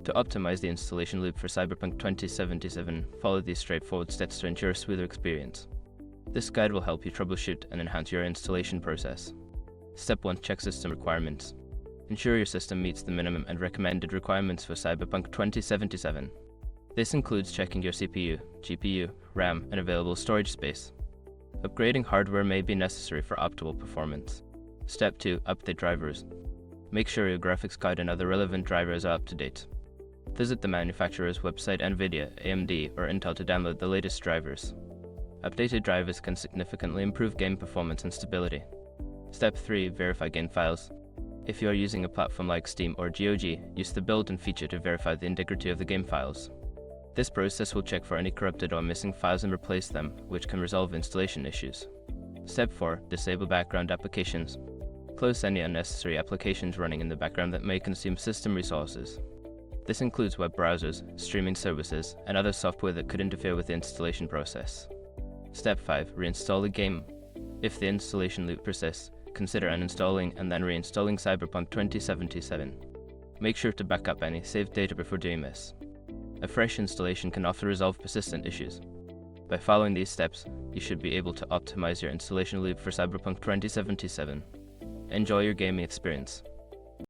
To optimize the installation loop for Cyberpunk 2077, follow these straightforward steps to ensure a smoother experience. This guide will help you troubleshoot and enhance your installation process. Step 1. Check system requirements. Ensure your system meets the minimum and recommended requirements for Cyberpunk 2077. This includes checking your CPU, GPU, RAM, and available storage space. Upgrading hardware may be necessary for optimal performance. Step 2. Update drivers. Make sure your graphics card and other relevant drivers are up to date. Visit the manufacturer's website, NVIDIA, AMD, or Intel to download the latest drivers. Updated drivers can significantly improve game performance and stability. Step 3. Verify game files. If you are using a platform like Steam or GOG, use the built-in feature to verify the integrity of the game files. This process will check for any corrupted or missing files and replace them, which can resolve installation issues. Step 4. Disable background applications. Close any unnecessary applications running in the background that may consume system resources. This includes web browsers, streaming services, and other software that could interfere with the installation process. Step 5. Reinstall the game. If the installation loop persists, consider uninstalling and then reinstalling Cyberpunk 2077. Make sure to back up any saved data before doing this. A fresh installation can often resolve persistent issues. By following these steps, you should be able to optimize your installation loop for Cyberpunk 2077. Enjoy your gaming experience.